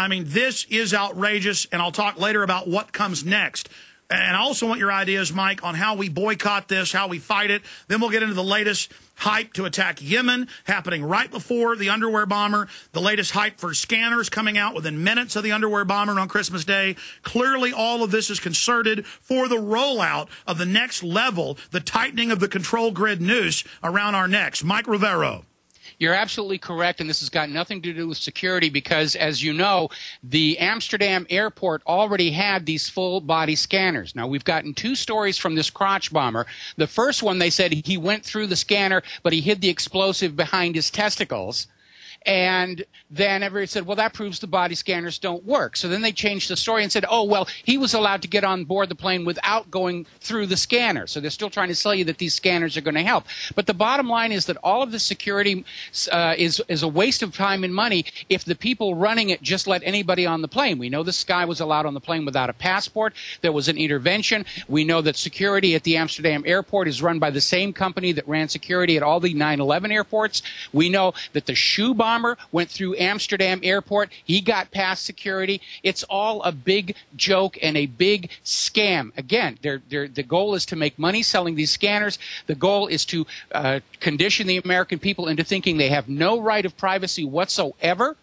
I mean, this is outrageous, and I'll talk later about what comes next. And I also want your ideas, Mike, on how we boycott this, how we fight it. Then we'll get into the latest hype to attack Yemen, happening right before the underwear bomber, the latest hype for scanners coming out within minutes of the underwear bomber on Christmas Day. Clearly, all of this is concerted for the rollout of the next level, the tightening of the control grid noose around our necks. Mike Rivero. You're absolutely correct, and this has got nothing to do with security because, as you know, the Amsterdam airport already had these full-body scanners. Now, we've gotten 2 stories from this crotch bomber. The first one, they said he went through the scanner, but he hid the explosive behind his testicles. And then everybody said, well, that proves the body scanners don't work. So then they changed the story and said, oh, well, he was allowed to get on board the plane without going through the scanner. So they're still trying to sell you that these scanners are going to help. But the bottom line is that all of the security is a waste of time and money if the people running it just let anybody on the plane. We know this guy was allowed on the plane without a passport. There was an intervention. We know that security at the Amsterdam airport is run by the same company that ran security at all the 9/11 airports. We know that the shoe bomber went through Amsterdam airport. He got past security. It's all a big joke and a big scam. Again, the goal is to make money selling these scanners. The goal is to condition the American people into thinking they have no right of privacy whatsoever.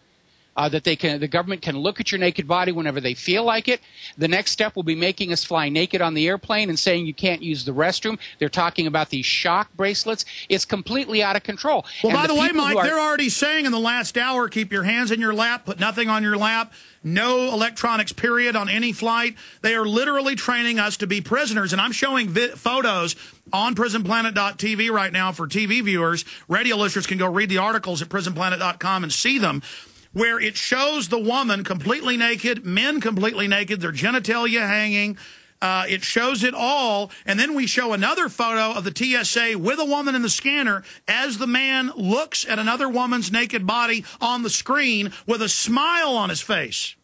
That the government can look at your naked body whenever they feel like it. The next step will be making us fly naked on the airplane and saying you can't use the restroom. They're talking about these shock bracelets. It's completely out of control. Well, by the way, Mike, they're already saying in the last hour, keep your hands in your lap, put nothing on your lap, no electronics, period, on any flight. They are literally training us to be prisoners. And I'm showing photos on prisonplanet.tv right now for TV viewers. Radio listeners can go read the articles at prisonplanet.com and see them, where it shows the woman completely naked, men completely naked, their genitalia hanging. It shows it all. And then we show another photo of the TSA with a woman in the scanner as the man looks at another woman's naked body on the screen with a smile on his face.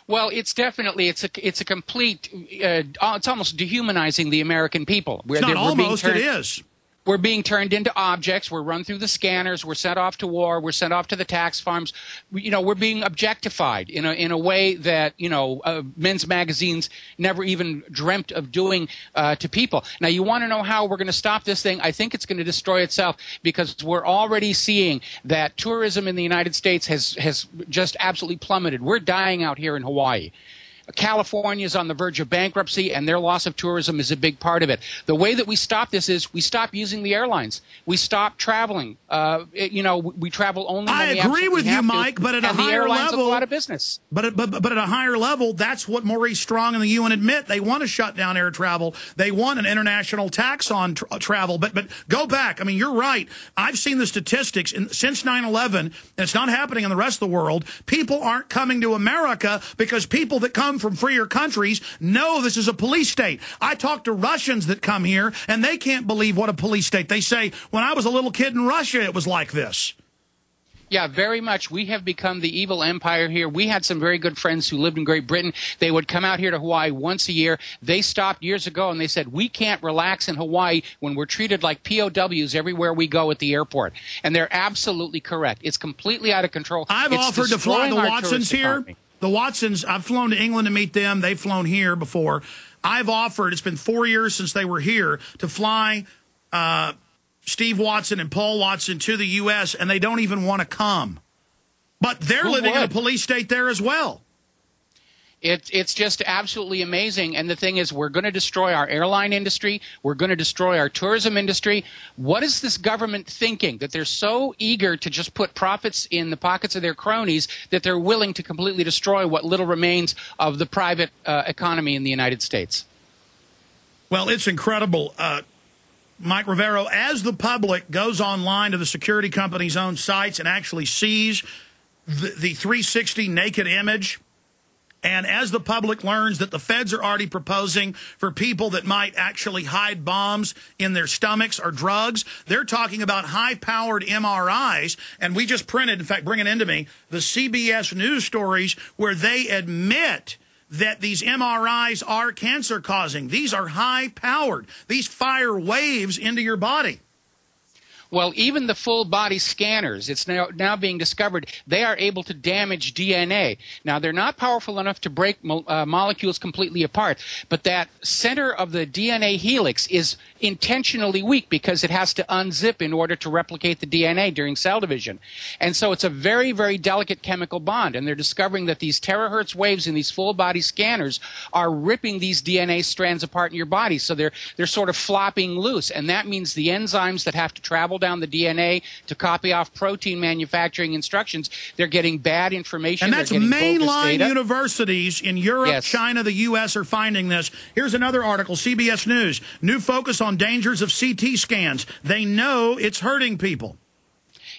Well, it's definitely, it's a complete, it's almost dehumanizing the American people. It's not almost, it is. We're being turned into objects. We're run through the scanners. We're sent off to war. We're sent off to the tax farms. We're being objectified in a way that, men's magazines never even dreamt of doing to people. Now, you want to know how we're going to stop this thing? I think it's going to destroy itself because we're already seeing that tourism in the United States has just absolutely plummeted. We're dying out here in Hawaii. California is on the verge of bankruptcy, and their loss of tourism is a big part of it. The way that we stop this is we stop using the airlines. We stop traveling. We travel only when we absolutely have to. I agree with you, Mike, but at a higher level, go out of business. But at a higher level, that's what Maurice Strong and the UN admit. They want to shut down air travel. They want an international tax on travel. But go back. I mean, you're right. I've seen the statistics since 9/11, and it's not happening in the rest of the world. People aren't coming to America because people that come from freer countries know this is a police state. I talk to Russians that come here, and they can't believe what a police state. They say, when I was a little kid in Russia, it was like this. Yeah, very much. We have become the evil empire here. We had some very good friends who lived in Great Britain. They would come out here to Hawaii once a year. They stopped years ago, and they said, we can't relax in Hawaii when we're treated like POWs everywhere we go at the airport. And they're absolutely correct. It's completely out of control. I've offered to fly the Watsons here. The Watsons, I've flown to England to meet them. They've flown here before. I've offered, it's been 4 years since they were here, to fly Steve Watson and Paul Watson to the U.S., and they don't even want to come. But they're living in a police state there as well. It's just absolutely amazing. And the thing is, we're going to destroy our airline industry. We're going to destroy our tourism industry. What is this government thinking that they're so eager to just put profits in the pockets of their cronies that they're willing to completely destroy what little remains of the private economy in the United States? Well, it's incredible. Mike Rivero, as the public goes online to the security company's own sites and actually sees the 360 naked image, and as the public learns that the feds are already proposing for people that might actually hide bombs in their stomachs or drugs, they're talking about high-powered MRIs. And we just printed, in fact, bring it into me, the CBS News stories where they admit that these MRIs are cancer-causing. These are high-powered. These fire waves into your body. Well, even the full body scanners, it's now being discovered, they are able to damage DNA. Now, they're not powerful enough to break molecules completely apart, but that center of the DNA helix is intentionally weak because it has to unzip in order to replicate the DNA during cell division. And so it's a very, very delicate chemical bond, and they're discovering that these terahertz waves in these full body scanners are ripping these DNA strands apart in your body. So they're sort of flopping loose, and that means the enzymes that have to travel down the DNA to copy off protein manufacturing instructions, they're getting bad information. And that's mainline universities in Europe, yes, China, the U.S. are finding this. Here's another article, CBS News. New focus on dangers of CT scans. They know it's hurting people.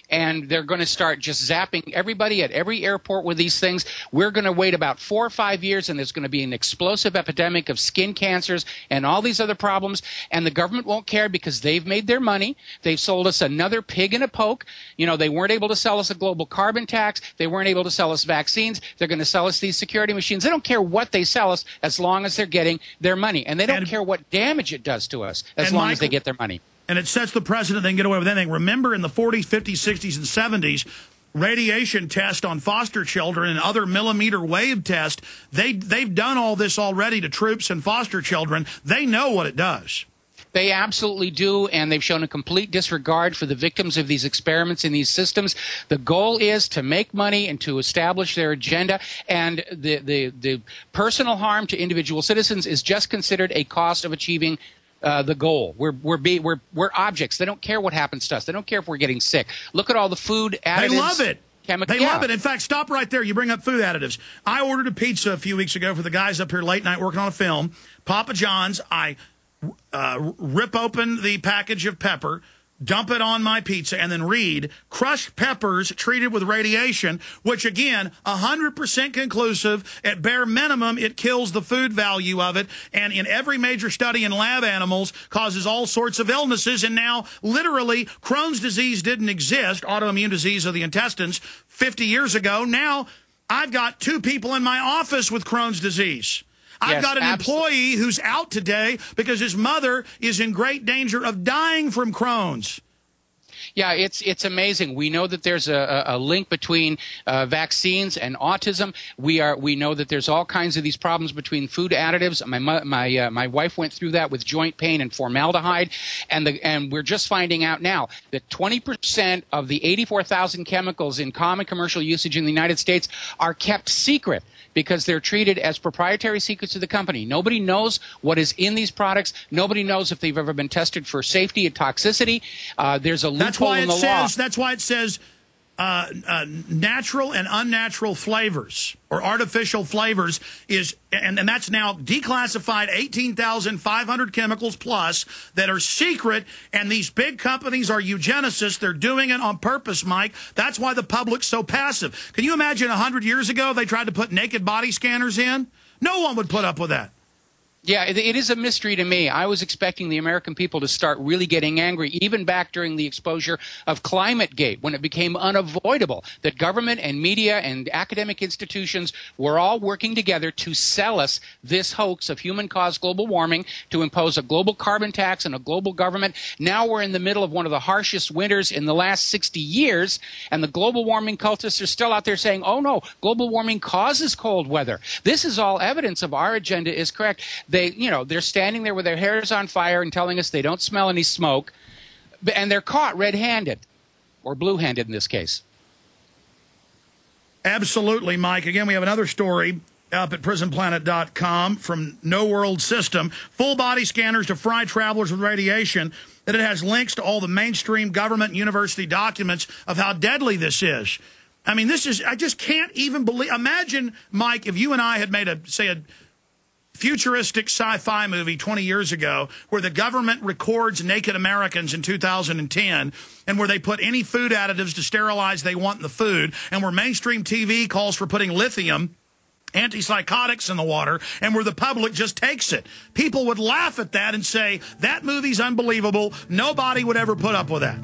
And they're going to start just zapping everybody at every airport with these things. We're going to wait about 4 or 5 years, and there's going to be an explosive epidemic of skin cancers and all these other problems. And the government won't care because they've made their money. They've sold us another pig in a poke. You know, they weren't able to sell us a global carbon tax. They weren't able to sell us vaccines. They're going to sell us these security machines. They don't care what they sell us as long as they're getting their money. And they don't care what damage it does to us as long as they get their money. And it sets the precedent they can get away with anything. Remember in the 40s, 50s, 60s, and 70s, radiation tests on foster children and other millimeter wave tests, they've done all this already to troops and foster children. They know what it does. They absolutely do, and they've shown a complete disregard for the victims of these experiments in these systems. The goal is to make money and to establish their agenda, and the personal harm to individual citizens is just considered a cost of achieving the goal. We're objects. They don't care what happens to us. They don't care if we're getting sick. Look at all the food additives. They love it. They love it. In fact, stop right there. You bring up food additives. I ordered a pizza a few weeks ago for the guys up here late night working on a film. Papa John's. I rip open the package of pepper, dump it on my pizza, and then read crushed peppers treated with radiation, which, again, 100% conclusive. At bare minimum, it kills the food value of it, and in every major study in lab animals, causes all sorts of illnesses. And now, literally, Crohn's disease didn't exist, autoimmune disease of the intestines, 50 years ago. Now, I've got 2 people in my office with Crohn's disease. I've got an employee who's out today because his mother is in great danger of dying from Crohn's. Yeah, it's amazing. We know that there's a link between vaccines and autism. We know that there's all kinds of these problems between food additives. My wife went through that with joint pain and formaldehyde, and we're just finding out now that 20% of the 84,000 chemicals in common commercial usage in the United States are kept secret because they're treated as proprietary secrets of the company. Nobody knows what is in these products. Nobody knows if they've ever been tested for safety and toxicity. There's a loophole in the law. That's why it says natural and unnatural flavors or artificial flavors is, and that's now declassified 18,500 chemicals plus that are secret, and these big companies are eugenicists. They're doing it on purpose, Mike. That's why the public's so passive. Can you imagine 100 years ago they tried to put naked body scanners in? No one would put up with that. Yeah, it is a mystery to me. I was expecting the American people to start really getting angry, even back during the exposure of ClimateGate, when it became unavoidable that government and media and academic institutions were all working together to sell us this hoax of human-caused global warming, to impose a global carbon tax and a global government. Now we're in the middle of one of the harshest winters in the last 60 years, and the global warming cultists are still out there saying, oh no, global warming causes cold weather. This is all evidence of our agenda is correct. They're standing there with their hairs on fire and telling us they don't smell any smoke, and they're caught red-handed, or blue-handed in this case. Absolutely, Mike. Again, we have another story up at prisonplanet.com from No World System. Full body scanners to fry travelers with radiation. That it has links to all the mainstream government and university documents of how deadly this is. I mean, I just can't even believe. Imagine, Mike, if you and I had made a futuristic sci-fi movie 20 years ago where the government records naked Americans in 2010 and where they put any food additives to sterilize they want in the food, and where mainstream TV calls for putting lithium, antipsychotics in the water, and where the public just takes it. People would laugh at that and say, that movie's unbelievable. Nobody would ever put up with that.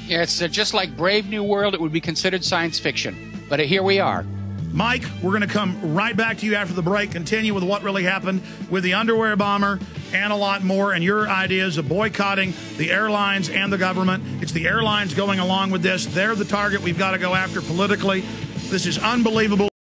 Yeah, it's just like Brave New World. It would be considered science fiction. But here we are. Mike, we're going to come right back to you after the break, continue with what really happened with the underwear bomber and a lot more, and your ideas of boycotting the airlines and the government. It's the airlines going along with this. They're the target we've got to go after politically. This is unbelievable.